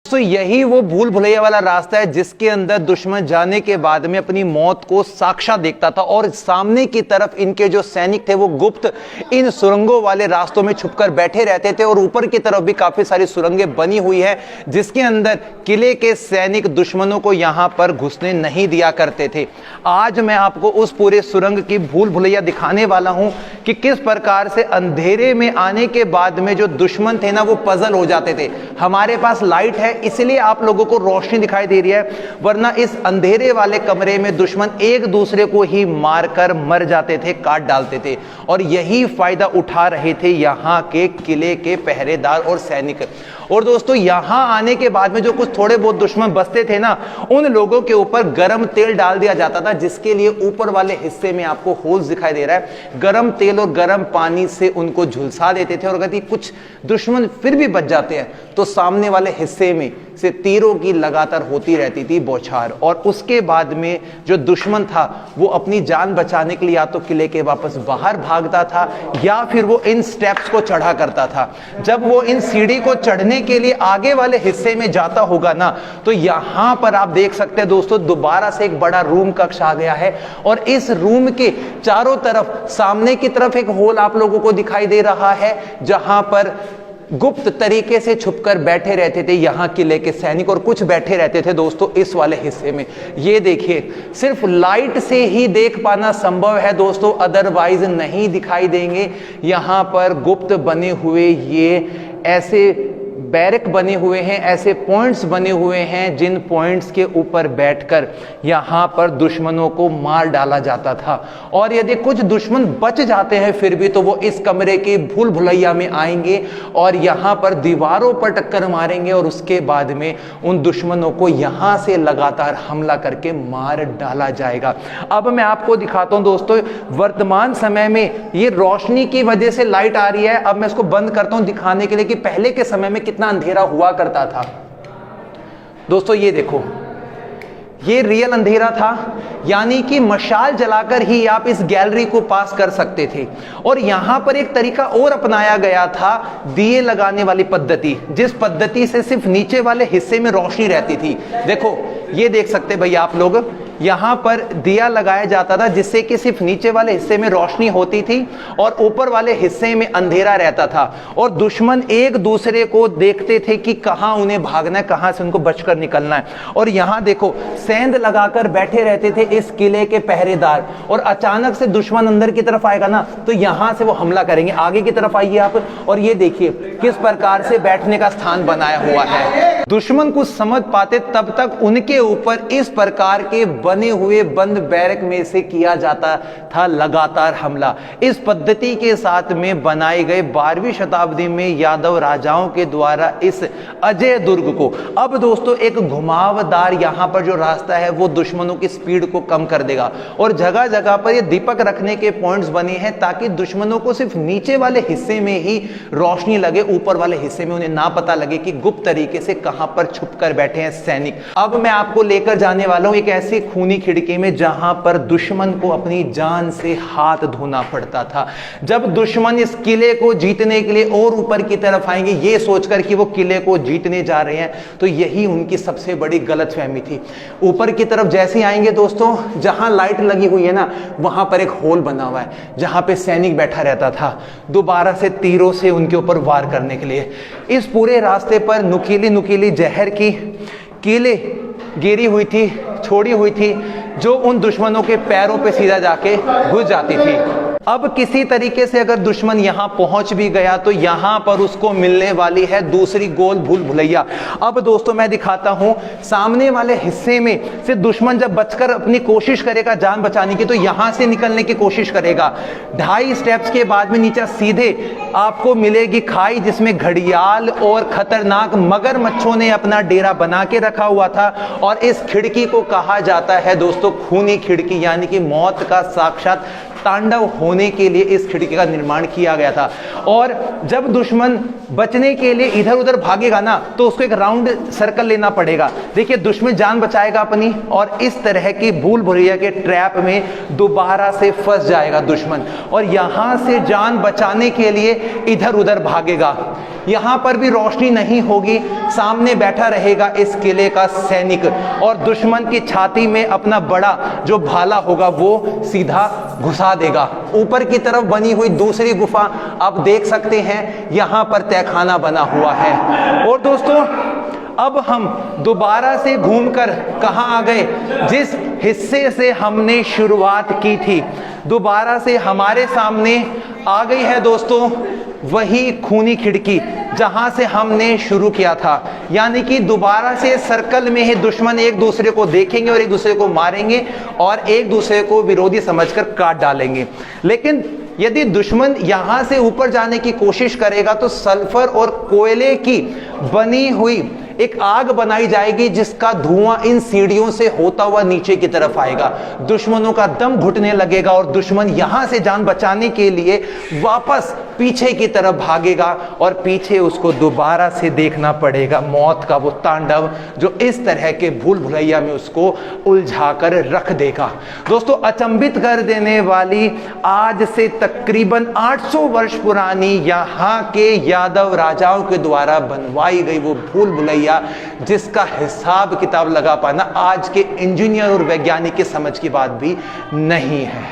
तो यही वो भूल भुलैया वाला रास्ता है जिसके अंदर दुश्मन जाने के बाद में अपनी मौत को साक्षात देखता था और सामने की तरफ इनके जो सैनिक थे वो गुप्त इन सुरंगों वाले रास्तों में छुपकर बैठे रहते थे और ऊपर की तरफ भी काफी सारी सुरंगें बनी हुई है जिसके अंदर किले के सैनिक दुश्मनों को यहां पर घुसने नहीं दिया करते थे। आज मैं आपको उस पूरे सुरंग की भूल भुलैया दिखाने वाला हूं कि किस प्रकार से अंधेरे में आने के बाद में जो दुश्मन थे ना वो पजल हो जाते थे। हमारे पास लाइट है इसलिए आप लोगों को रोशनी दिखाई दे रही है, वरना इस अंधेरे वाले कमरे में दुश्मन एक दूसरे को ही मारकर मर जाते थे, काट डालते थे। और यही फायदा उठा रहे थे यहाँ के किले के पहरेदार और सैनिक। और दोस्तों यहां आने के बाद में जो कुछ थोड़े बहुत दुश्मन बचते थे ना, उन लोगों के ऊपर गर्म तेल डाल दिया जाता था, जिसके लिए ऊपर वाले हिस्से में आपको होल्स दिखाई दे रहा है। गर्म तेल और गर्म पानी से उनको झुलसा देते थे और अगर कुछ दुश्मन फिर भी बच जाते हैं तो सामने वाले हिस्से में से तीरों की लगातार होती रहती थी बौछार। और उसके बाद में जो दुश्मन था वो अपनी जान बचाने के लिए या तो किले के वापस बाहर भागता था या फिर वो इन स्टेप्स को चढ़ा करता था। जब वो इन सीढ़ी को चढ़ने के लिए आगे वाले हिस्से में जाता होगा ना, तो यहां पर आप देख सकते हैं दोस्तों दोबारा से एक बड़ा रूम कक्ष आ गया है और इस रूम के चारों तरफ सामने की तरफ एक होल आप लोगों को दिखाई दे रहा है जहां पर गुप्त तरीके से छुपकर बैठे रहते थे यहाँ किले के सैनिक और कुछ बैठे रहते थे दोस्तों इस वाले हिस्से में। ये देखिए सिर्फ लाइट से ही देख पाना संभव है दोस्तों, अदरवाइज नहीं दिखाई देंगे। यहाँ पर गुप्त बने हुए ये ऐसे बैरक बने हुए हैं, ऐसे पॉइंट्स बने हुए हैं जिन पॉइंट्स के ऊपर बैठकर यहां पर दुश्मनों को मार डाला जाता था। और यदि कुछ दुश्मन बच जाते हैं फिर भी तो वो इस कमरे के भूल भुलैया में आएंगे और यहां पर दीवारों पर टक्कर मारेंगे और उसके बाद में उन दुश्मनों को यहां से लगातार हमला करके मार डाला जाएगा। अब मैं आपको दिखाता हूं दोस्तों, वर्तमान समय में ये रोशनी की वजह से लाइट आ रही है, अब मैं इसको बंद करता हूं दिखाने के लिए कि पहले के समय में कितना अंधेरा हुआ करता था। दोस्तों ये देखो, ये रियल अंधेरा था, यानी कि मशाल जलाकर ही आप इस गैलरी को पास कर सकते थे। और यहां पर एक तरीका और अपनाया गया था, दिए लगाने वाली पद्धति, जिस पद्धति से सिर्फ नीचे वाले हिस्से में रोशनी रहती थी। देखो ये देख सकते भाई आप लोग, यहां पर दिया लगाया जाता था जिससे कि सिर्फ नीचे वाले हिस्से में रोशनी होती थी और ऊपर वाले हिस्से में अंधेरा रहता था। और दुश्मन एक दूसरे को देखते थे कि कहां उन्हें भागना है, कहां से उनको बचकर निकलना है। और यहां देखो सेंध लगाकर बैठे रहते थे इस किले के पहरेदार, और अचानक से दुश्मन अंदर की तरफ आएगा ना तो यहां से वो हमला करेंगे। आगे की तरफ आइए आप और ये देखिए किस प्रकार से बैठने का स्थान बनाया हुआ है। दुश्मन कुछ समझ पाते तब तक उनके ऊपर इस प्रकार के बने हुए बंद बैरक में से किया जाता था लगातार हमला। इस पद्धति के साथ में बनाए गए 12वीं शताब्दी में यादव राजाओं के द्वारा इस अजय दुर्ग को, अब दोस्तों एक घुमावदार यहां पर जो रास्ता है वो दुश्मनों की स्पीड को कम कर देगा। और जगह जगह पर ये दीपक रखने के पॉइंट्स बने हैं ताकि दुश्मनों को सिर्फ नीचे वाले हिस्से में ही रोशनी लगे, ऊपर वाले हिस्से में उन्हें ना पता लगे कि गुप्त तरीके से कहां पर छुपकर बैठे हैं सैनिक। अब मैं आपको लेकर जाने वाला हूं एक ऐसी खूनी खिड़की में जहां पर दुश्मन को अपनी जान से हाथ धोना पड़ता था। जब दुश्मन इस किले को जीतने के लिए और ऊपर की तरफ आएंगे ये सोचकर कि वो किले को जीतने जा रहे हैं, तो यही उनकी सबसे बड़ी गलतफहमी थी। ऊपर की तरफ जैसे आएंगे दोस्तों, जहां लाइट लगी हुई है ना वहां पर एक होल बना हुआ है जहां पे सैनिक बैठा रहता था दोबारा से तीरों से उनके ऊपर वार करने के लिए। इस पूरे रास्ते पर नुकीली नुकीली जहर की कीले गिरी हुई थी, छोड़ी हुई थी, जो उन दुश्मनों के पैरों पे सीधा जाके घुस जाती थी। अब किसी तरीके से अगर दुश्मन यहां पहुंच भी गया तो यहां पर उसको मिलने वाली है दूसरी गोल भूल भुलैया। अब दोस्तों मैं दिखाता हूं, सामने वाले हिस्से में से दुश्मन जब बचकर अपनी कोशिश करेगा जान बचाने की तो यहां से निकलने की कोशिश करेगा। 2.5 स्टेप्स के बाद में नीचे सीधे आपको मिलेगी खाई जिसमें घड़ियाल और खतरनाक मगरमच्छों ने अपना डेरा बना के रखा हुआ था। और इस खिड़की को कहा जाता है दोस्तों खूनी खिड़की, यानी कि मौत का साक्षात तांडव होने के लिए इस खिड़की का निर्माण किया गया था। और जब दुश्मन बचने के लिए इधर उधर भागेगा ना, तो उसको एक राउंड सर्कल लेना पड़ेगा। देखिए दुश्मन जान बचाएगा अपनी, और इस तरह की भूल भुलैया के ट्रैप में दोबारा से फंस जाएगा दुश्मन, और यहां से जान बचाने के लिए इधर उधर भागेगा। यहां पर भी रोशनी नहीं होगी, सामने बैठा रहेगा इस किले का सैनिक, और दुश्मन की छाती में अपना बड़ा जो भाला होगा वो सीधा घुसा देगा। ऊपर की तरफ बनी हुई दूसरी गुफा आप देख सकते हैं, यहां पर तहखाना बना हुआ है। और दोस्तों अब हम दोबारा से घूमकर कहां आ गए, जिस हिस्से से हमने शुरुआत की थी, दोबारा से हमारे सामने आ गई है दोस्तों वही खूनी खिड़की जहां से हमने शुरू किया था। यानी कि दोबारा से सर्कल में ही दुश्मन एक दूसरे को देखेंगे और एक दूसरे को मारेंगे और एक दूसरे को विरोधी समझकर काट डालेंगे। लेकिन यदि दुश्मन यहां से ऊपर जाने की कोशिश करेगा तो सल्फर और कोयले की बनी हुई एक आग बनाई जाएगी, जिसका धुआं इन सीढ़ियों से होता हुआ नीचे की तरफ आएगा। दुश्मनों का दम घुटने लगेगा और दुश्मन यहां से जान बचाने के लिए वापस पीछे की तरफ भागेगा, और पीछे उसको दोबारा से देखना पड़ेगा मौत का वो तांडव, जो इस तरह के भूल भुलैया में उसको उलझाकर रख देगा। दोस्तों अचंभित कर देने वाली, आज से तकरीबन 800 वर्ष पुरानी यहाँ के यादव राजाओं के द्वारा बनवाई गई वो भूल भुलैया, जिसका हिसाब किताब लगा पाना आज के इंजीनियर और वैज्ञानिक के समझ की बात भी नहीं है।